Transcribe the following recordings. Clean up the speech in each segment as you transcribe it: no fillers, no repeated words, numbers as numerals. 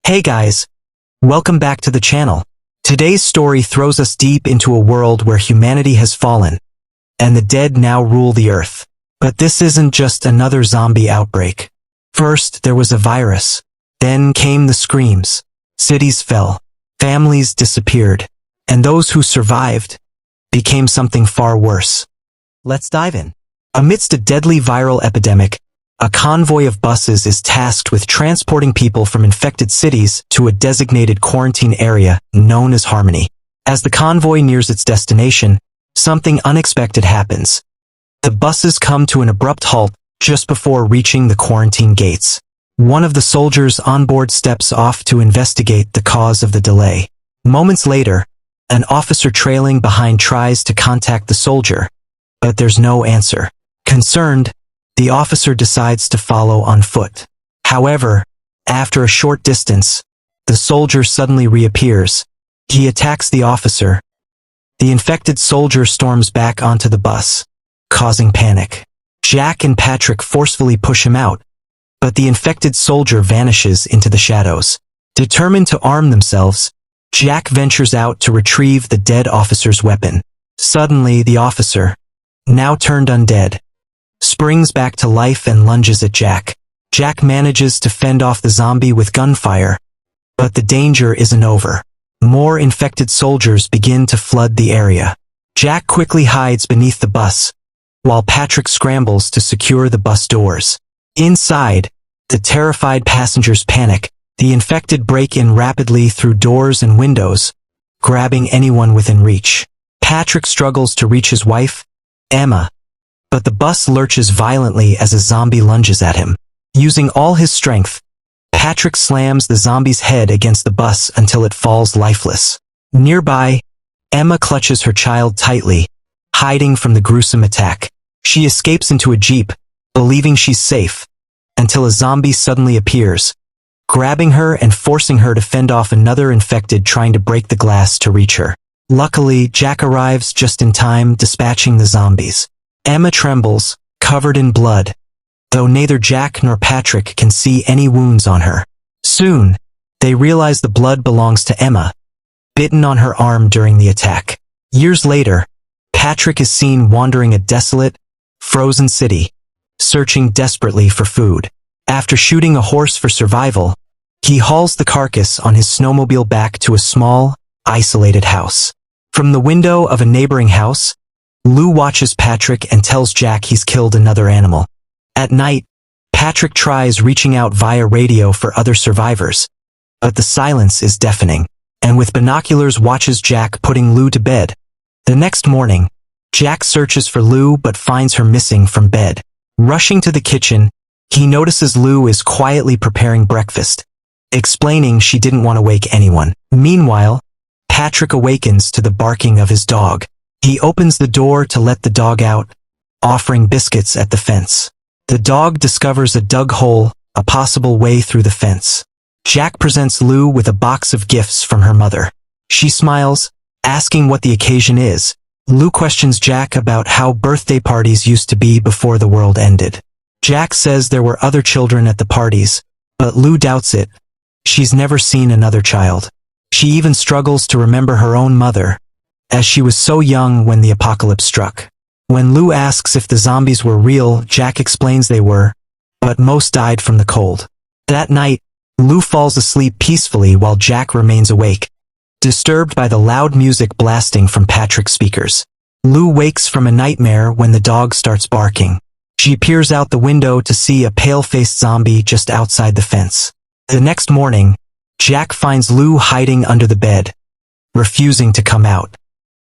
Hey guys, welcome back to the channel. Today's story throws us deep into a world where humanity has fallen, and the dead now rule the earth. But this isn't just another zombie outbreak. First, there was a virus. Then came the screams. Cities fell. Families disappeared. And those who survived became something far worse. Let's dive in. Amidst a deadly viral epidemic, a convoy of buses is tasked with transporting people from infected cities to a designated quarantine area known as Harmony. As the convoy nears its destination, something unexpected happens. The buses come to an abrupt halt just before reaching the quarantine gates. One of the soldiers on board steps off to investigate the cause of the delay. Moments later, an officer trailing behind tries to contact the soldier, but there's no answer. Concerned, the officer decides to follow on foot. However, after a short distance, the soldier suddenly reappears. He attacks the officer. The infected soldier storms back onto the bus, causing panic. Jack and Patrick forcefully push him out, but the infected soldier vanishes into the shadows. Determined to arm themselves, Jack ventures out to retrieve the dead officer's weapon. Suddenly, the officer, now turned undead, springs back to life and lunges at Jack. Jack manages to fend off the zombie with gunfire, but the danger isn't over. More infected soldiers begin to flood the area. Jack quickly hides beneath the bus, while Patrick scrambles to secure the bus doors. Inside, the terrified passengers panic. The infected break in rapidly through doors and windows, grabbing anyone within reach. Patrick struggles to reach his wife, Emma, but the bus lurches violently as a zombie lunges at him. Using all his strength, Patrick slams the zombie's head against the bus until it falls lifeless. Nearby, Emma clutches her child tightly, hiding from the gruesome attack. She escapes into a jeep, believing she's safe, until a zombie suddenly appears, grabbing her and forcing her to fend off another infected trying to break the glass to reach her. Luckily, Jack arrives just in time, dispatching the zombies. Emma trembles, covered in blood, though neither Jack nor Patrick can see any wounds on her. Soon, they realize the blood belongs to Emma, bitten on her arm during the attack. Years later, Patrick is seen wandering a desolate, frozen city, searching desperately for food. After shooting a horse for survival, he hauls the carcass on his snowmobile back to a small, isolated house. From the window of a neighboring house, Lou watches Patrick and tells Jack he's killed another animal. At night, Patrick tries reaching out via radio for other survivors, but the silence is deafening, and with binoculars watches Jack putting Lou to bed. The next morning, Jack searches for Lou but finds her missing from bed. Rushing to the kitchen, he notices Lou is quietly preparing breakfast, explaining she didn't want to wake anyone. Meanwhile, Patrick awakens to the barking of his dog. He opens the door to let the dog out, offering biscuits at the fence. The dog discovers a dug hole, a possible way through the fence. Jack presents Lou with a box of gifts from her mother. She smiles, asking what the occasion is. Lou questions Jack about how birthday parties used to be before the world ended. Jack says there were other children at the parties, but Lou doubts it. She's never seen another child. She even struggles to remember her own mother, as she was so young when the apocalypse struck. When Lou asks if the zombies were real, Jack explains they were, but most died from the cold. That night, Lou falls asleep peacefully while Jack remains awake, disturbed by the loud music blasting from Patrick's speakers. Lou wakes from a nightmare when the dog starts barking. She peers out the window to see a pale-faced zombie just outside the fence. The next morning, Jack finds Lou hiding under the bed, refusing to come out.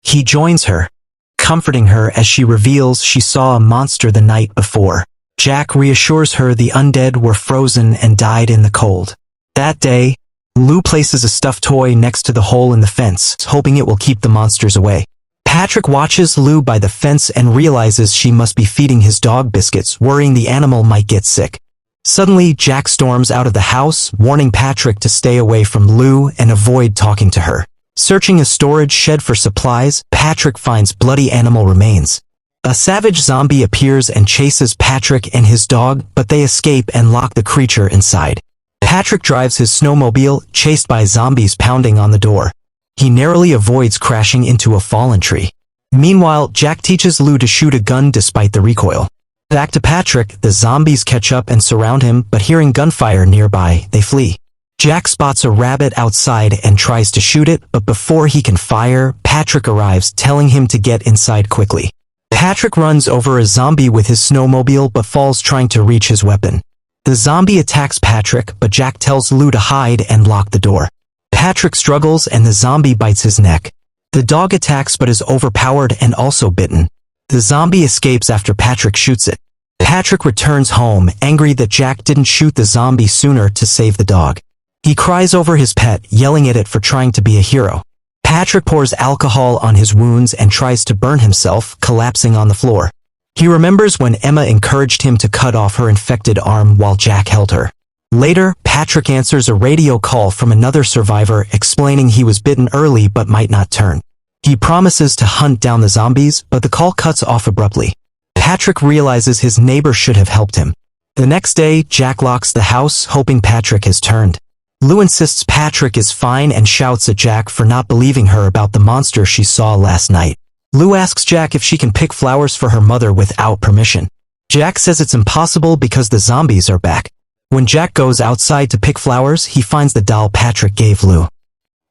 He joins her, comforting her as she reveals she saw a monster the night before. Jack reassures her the undead were frozen and died in the cold. That day, Lou places a stuffed toy next to the hole in the fence, hoping it will keep the monsters away. Patrick watches Lou by the fence and realizes she must be feeding his dog biscuits, worrying the animal might get sick. Suddenly, Jack storms out of the house, warning Patrick to stay away from Lou and avoid talking to her. Searching a storage shed for supplies, Patrick finds bloody animal remains. A savage zombie appears and chases Patrick and his dog, but they escape and lock the creature inside. Patrick drives his snowmobile, chased by zombies pounding on the door. He narrowly avoids crashing into a fallen tree. Meanwhile, Jack teaches Lou to shoot a gun despite the recoil. Back to Patrick, the zombies catch up and surround him, but hearing gunfire nearby, they flee. Jack spots a rabbit outside and tries to shoot it, but before he can fire, Patrick arrives, telling him to get inside quickly. Patrick runs over a zombie with his snowmobile but falls trying to reach his weapon. The zombie attacks Patrick, but Jack tells Lou to hide and lock the door. Patrick struggles and the zombie bites his neck. The dog attacks but is overpowered and also bitten. The zombie escapes after Patrick shoots it. Patrick returns home, angry that Jack didn't shoot the zombie sooner to save the dog. He cries over his pet, yelling at it for trying to be a hero. Patrick pours alcohol on his wounds and tries to burn himself, collapsing on the floor. He remembers when Emma encouraged him to cut off her infected arm while Jack held her. Later, Patrick answers a radio call from another survivor explaining he was bitten early but might not turn. He promises to hunt down the zombies, but the call cuts off abruptly. Patrick realizes his neighbor should have helped him. The next day, Jack locks the house, hoping Patrick has turned. Lou insists Patrick is fine and shouts at Jack for not believing her about the monster she saw last night. Lou asks Jack if she can pick flowers for her mother without permission. Jack says it's impossible because the zombies are back. When Jack goes outside to pick flowers, he finds the doll Patrick gave Lou.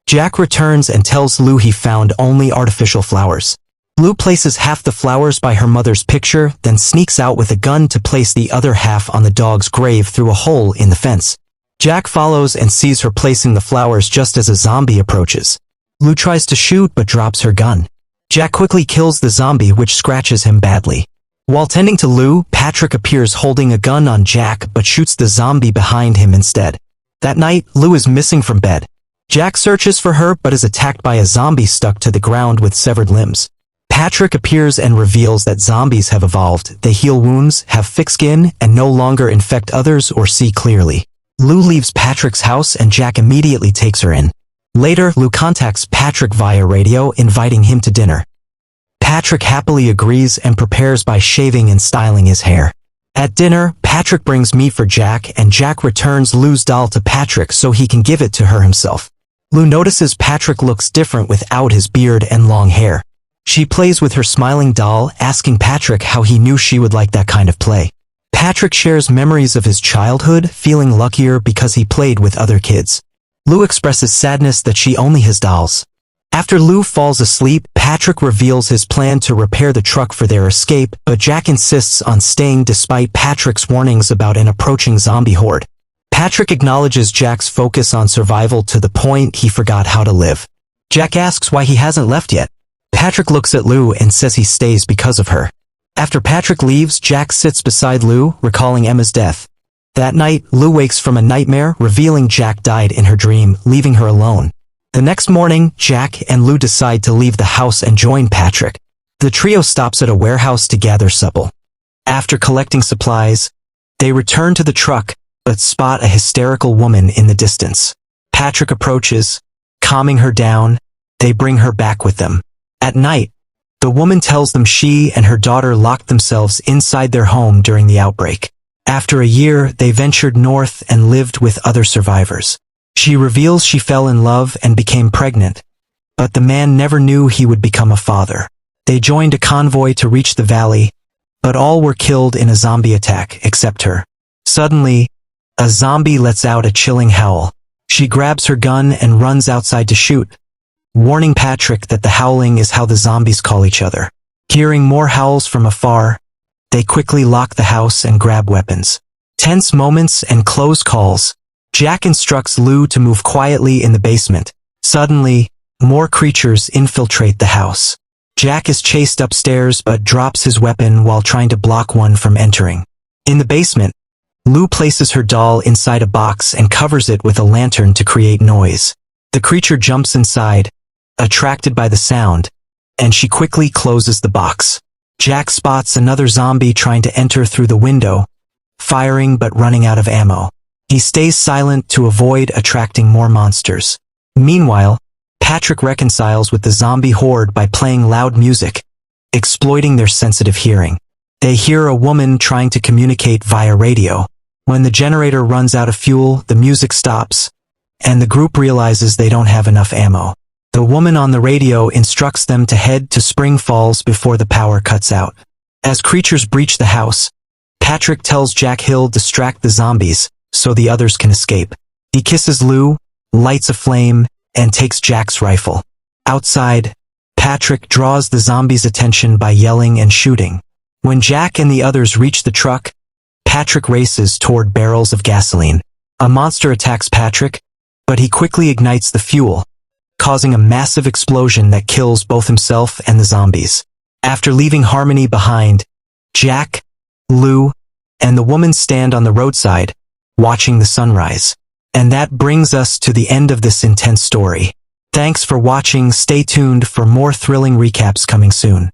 Jack returns and tells Lou he found only artificial flowers. Lou places half the flowers by her mother's picture, then sneaks out with a gun to place the other half on the dog's grave through a hole in the fence. Jack follows and sees her placing the flowers just as a zombie approaches. Lou tries to shoot but drops her gun. Jack quickly kills the zombie, which scratches him badly. While tending to Lou, Patrick appears holding a gun on Jack but shoots the zombie behind him instead. That night, Lou is missing from bed. Jack searches for her but is attacked by a zombie stuck to the ground with severed limbs. Patrick appears and reveals that zombies have evolved. They heal wounds, have thick skin, and no longer infect others or see clearly. Lou leaves Patrick's house and Jack immediately takes her in. Later, Lou contacts Patrick via radio, inviting him to dinner. Patrick happily agrees and prepares by shaving and styling his hair. At dinner, Patrick brings meat for Jack and Jack returns Lou's doll to Patrick so he can give it to her himself. Lou notices Patrick looks different without his beard and long hair. She plays with her smiling doll, asking Patrick how he knew she would like that kind of play. Patrick shares memories of his childhood, feeling luckier because he played with other kids. Lou expresses sadness that she only has dolls. After Lou falls asleep, Patrick reveals his plan to repair the truck for their escape, but Jack insists on staying despite Patrick's warnings about an approaching zombie horde. Patrick acknowledges Jack's focus on survival to the point he forgot how to live. Jack asks why he hasn't left yet. Patrick looks at Lou and says he stays because of her. After Patrick leaves, Jack sits beside Lou, recalling Emma's death. That night, Lou wakes from a nightmare, revealing Jack died in her dream, leaving her alone. The next morning, Jack and Lou decide to leave the house and join Patrick. The trio stops at a warehouse to gather supple. After collecting supplies, they return to the truck, but spot a hysterical woman in the distance. Patrick approaches, calming her down. They bring her back with them. At night, the woman tells them she and her daughter locked themselves inside their home during the outbreak. After a year, they ventured north and lived with other survivors. She reveals she fell in love and became pregnant, but the man never knew he would become a father. They joined a convoy to reach the valley, but all were killed in a zombie attack except her. Suddenly, a zombie lets out a chilling howl. She grabs her gun and runs outside to shoot, warning Patrick that the howling is how the zombies call each other. Hearing more howls from afar, they quickly lock the house and grab weapons. Tense moments and close calls. Jack instructs Lou to move quietly in the basement. Suddenly, more creatures infiltrate the house. Jack is chased upstairs but drops his weapon while trying to block one from entering. In the basement, Lou places her doll inside a box and covers it with a lantern to create noise. The creature jumps inside, attracted by the sound, and she quickly closes the box. Jack spots another zombie trying to enter through the window, firing but running out of ammo. He stays silent to avoid attracting more monsters. Meanwhile, Patrick reconciles with the zombie horde by playing loud music, exploiting their sensitive hearing. They hear a woman trying to communicate via radio. When the generator runs out of fuel, the music stops, and the group realizes they don't have enough ammo. The woman on the radio instructs them to head to Spring Falls before the power cuts out. As creatures breach the house, Patrick tells Jack he'll distract the zombies so the others can escape. He kisses Lou, lights a flame, and takes Jack's rifle. Outside, Patrick draws the zombies' attention by yelling and shooting. When Jack and the others reach the truck, Patrick races toward barrels of gasoline. A monster attacks Patrick, but he quickly ignites the fuel, causing a massive explosion that kills both himself and the zombies. After leaving Harmony behind, Jack, Lou, and the woman stand on the roadside, watching the sunrise. And that brings us to the end of this intense story. Thanks for watching. Stay tuned for more thrilling recaps coming soon.